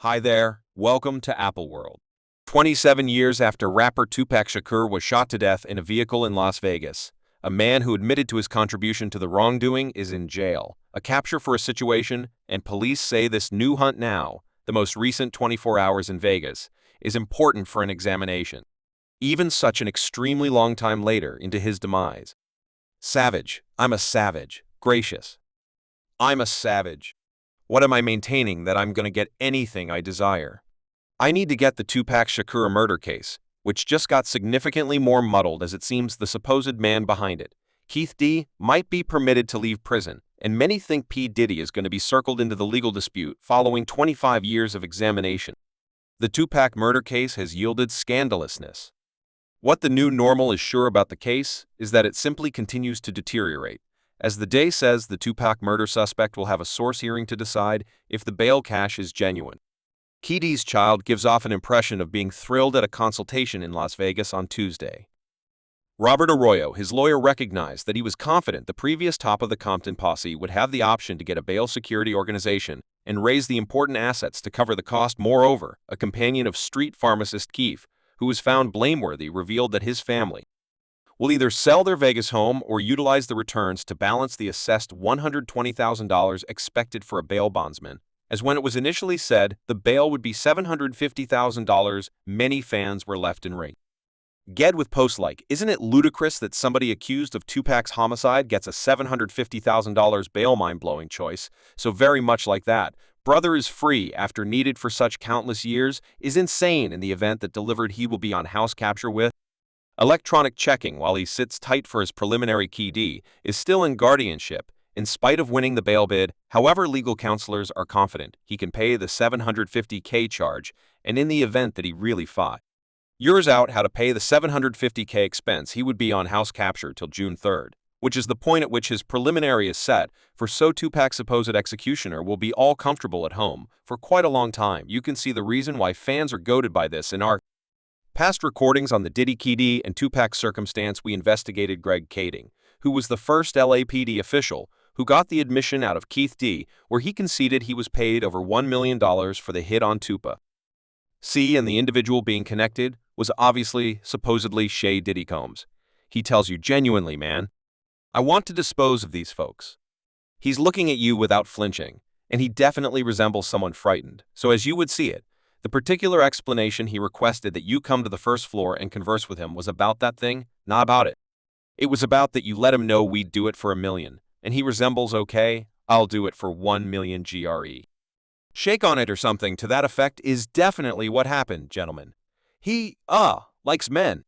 Hi there, welcome to Apple World. 27 years after rapper Tupac Shakur was shot to death in a vehicle in Las Vegas, a man who admitted to his contribution to the wrongdoing is in jail. A capture for a situation, and police say this new hunt now, the most recent 24 hours in Vegas, is important for an examination. Even such an extremely long time later into his demise. Savage, I'm a savage. Gracious, I'm a savage. What am I maintaining that I'm gonna get anything I desire? I need to get the Tupac Shakur murder case, which just got significantly more muddled as it seems the supposed man behind it, Keefe D, might be permitted to leave prison, and many think P. Diddy is going to be circled into the legal dispute following 25 years of examination. The Tupac murder case has yielded scandalousness. What the new normal is sure about the case is that it simply continues to deteriorate. As the day says, the Tupac murder suspect will have a source hearing to decide if the bail cash is genuine. Keefe D's child gives off an impression of being thrilled at a consultation in Las Vegas on Tuesday. Robert Arroyo, his lawyer, recognized that he was confident the previous top of the Compton posse would have the option to get a bail security organization and raise the important assets to cover the cost. Moreover, a companion of street pharmacist Keefe, who was found blameworthy, revealed that his family will either sell their Vegas home or utilize the returns to balance the assessed $120,000 expected for a bail bondsman, as when it was initially said the bail would be $750,000, many fans were left enraged. Ged with posts like, "Isn't it ludicrous that somebody accused of Tupac's homicide gets a $750,000 bail?" Mind-blowing choice, so very much like that. Brother is free after needed for such countless years is insane in the event that delivered he will be on house capture with electronic checking while he sits tight for his preliminary. Keefe D is still in guardianship, in spite of winning the bail bid. However, legal counselors are confident he can pay the $750K charge, and in the event that he really fought years out how to pay the $750K expense, he would be on house capture till June 3rd, which is the point at which his preliminary is set, for so Tupac's supposed executioner will be all comfortable at home for quite a long time. You can see the reason why fans are goaded by this in our past recordings on the Diddy Keefe D and Tupac circumstance. We investigated Greg Kading, who was the first LAPD official who got the admission out of Keefe D, where he conceded he was paid over $1 million for the hit on Tupac. And the individual being connected was obviously, supposedly, Sean Diddy Combs. He tells you genuinely, "Man, I want to dispose of these folks." He's looking at you without flinching, and he definitely resembles someone frightened. So as you would see it, the particular explanation he requested that you come to the first floor and converse with him was about that thing, not about it. It was about that you let him know we'd do it for $1 million, and he resembles, "Okay, I'll do it for 1 million GRE. Shake on it," or something to that effect is definitely what happened, gentlemen. He, likes men.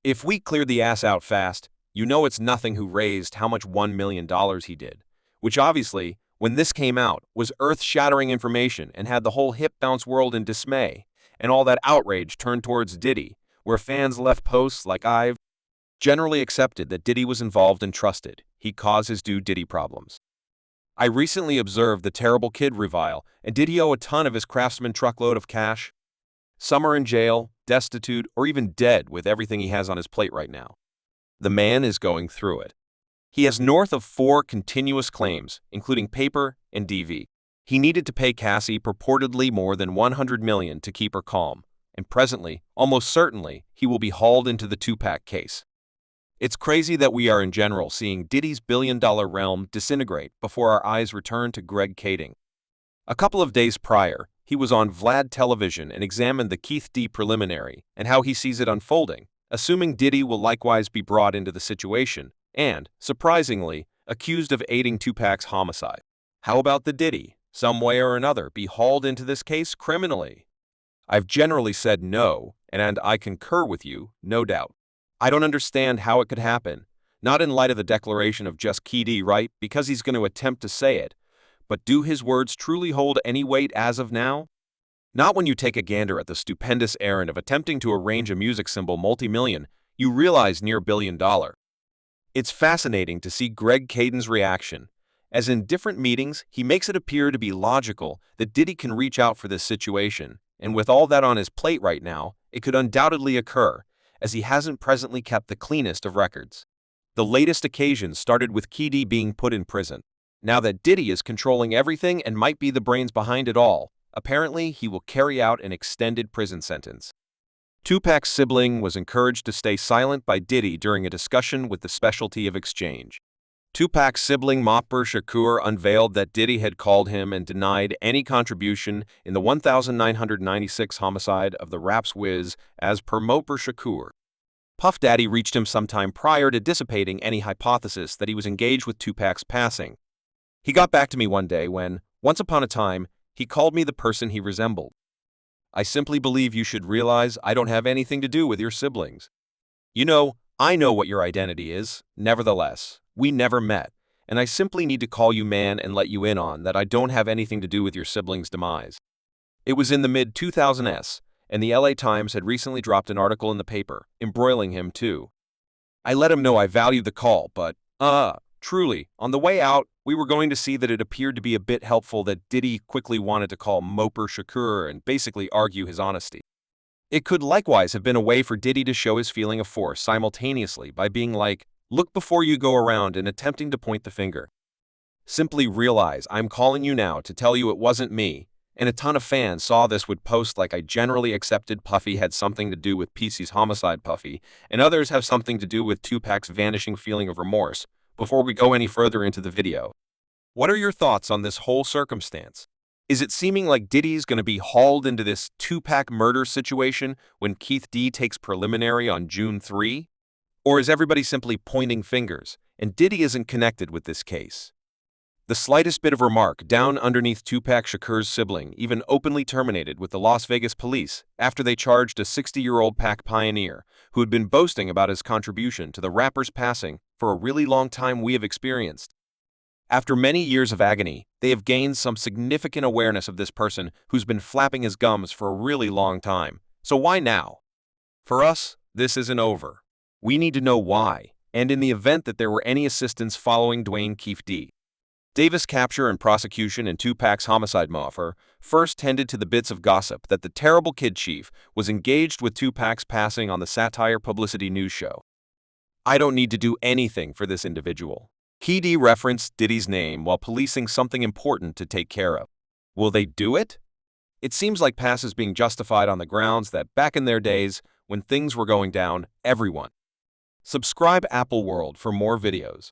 If we cleared the ass out fast, you know it's nothing who raised how much $1 million he did, which obviously, when this came out, was earth-shattering information and had the whole hip-bounce world in dismay, and all that outrage turned towards Diddy, where fans left posts like, "I've generally accepted that Diddy was involved and trusted. He caused his due Diddy problems. I recently observed the terrible kid revile, and did he owe a ton of his craftsman truckload of cash? Some are in jail, destitute, or even dead with everything he has on his plate right now. The man is going through it. He has north of 4 continuous claims, including paper and DV. He needed to pay Cassie purportedly more than $100 million to keep her calm, and presently, almost certainly, he will be hauled into the Tupac case. It's crazy that we are in general seeing Diddy's billion-dollar realm disintegrate before our eyes return to Greg Kading. A couple of days prior, he was on Vlad television and examined the Keefe D preliminary and how he sees it unfolding, assuming Diddy will likewise be brought into the situation and, surprisingly, accused of aiding Tupac's homicide. How about the Diddy, some way or another, be hauled into this case criminally? I've generally said no, and I concur with you, no doubt. I don't understand how it could happen, not in light of the declaration of just Keefe D, right, because he's going to attempt to say it, but do his words truly hold any weight as of now? Not when you take a gander at the stupendous errand of attempting to arrange a music symbol multi-million, you realize near $1 billion. It's fascinating to see Greg Kading's reaction, as in different meetings he makes it appear to be logical that Diddy can reach out for this situation, and with all that on his plate right now, it could undoubtedly occur, as he hasn't presently kept the cleanest of records. The latest occasion started with Keefe D being put in prison. Now that Diddy is controlling everything and might be the brains behind it all, Apparently, he will carry out an extended prison sentence. 2Pac's sibling was encouraged to stay silent by Diddy during a discussion with the Specialty of Exchange. Tupac's sibling Tupac Shakur unveiled that Diddy had called him and denied any contribution in the 1996 homicide of the rap's Wiz, as per Tupac Shakur. Puff Daddy reached him sometime prior to dissipating any hypothesis that he was engaged with Tupac's passing. He got back to me one day when, once upon a time, he called me the person he resembled. I simply believe you should realize I don't have anything to do with your siblings. I know what your identity is. Nevertheless, we never met, and I simply need to call you man and let you in on that I don't have anything to do with your siblings' demise. It was in the mid-2000s, and the LA Times had recently dropped an article in the paper, embroiling him too. I let him know I valued the call, but, truly, on the way out, we were going to see that it appeared to be a bit helpful that Diddy quickly wanted to call Tupac Shakur and basically argue his honesty. It could likewise have been a way for Diddy to show his feeling of force simultaneously by being like, look before you go around and attempting to point the finger. Simply realize I'm calling you now to tell you it wasn't me, and a ton of fans saw this would post like I generally accepted Puffy had something to do with PC's homicide Puffy, and others have something to do with Tupac's vanishing feeling of remorse, before we go any further into the video. What are your thoughts on this whole circumstance? Is it seeming like Diddy's going to be hauled into this Tupac murder situation when Keefe D takes preliminary on June 3? Or is everybody simply pointing fingers, and Diddy isn't connected with this case? The slightest bit of remark down underneath Tupac Shakur's sibling even openly terminated with the Las Vegas police after they charged a 60-year-old Pac pioneer who had been boasting about his contribution to the rapper's passing for a really long time we have experienced. After many years of agony, they have gained some significant awareness of this person who's been flapping his gums for a really long time. So why now? For us, this isn't over. We need to know why, and in the event that there were any assistance following Dwayne Keefe D. Davis' capture and prosecution in Tupac's homicide mafia first tended to the bits of gossip that the terrible Kid Chief was engaged with Tupac's passing on the satire publicity news show. I don't need to do anything for this individual. Keefe D referenced Diddy's name while policing something important to take care of. Will they do it? It seems like Pass is being justified on the grounds that back in their days, when things were going down, everyone. Subscribe Apple World for more videos.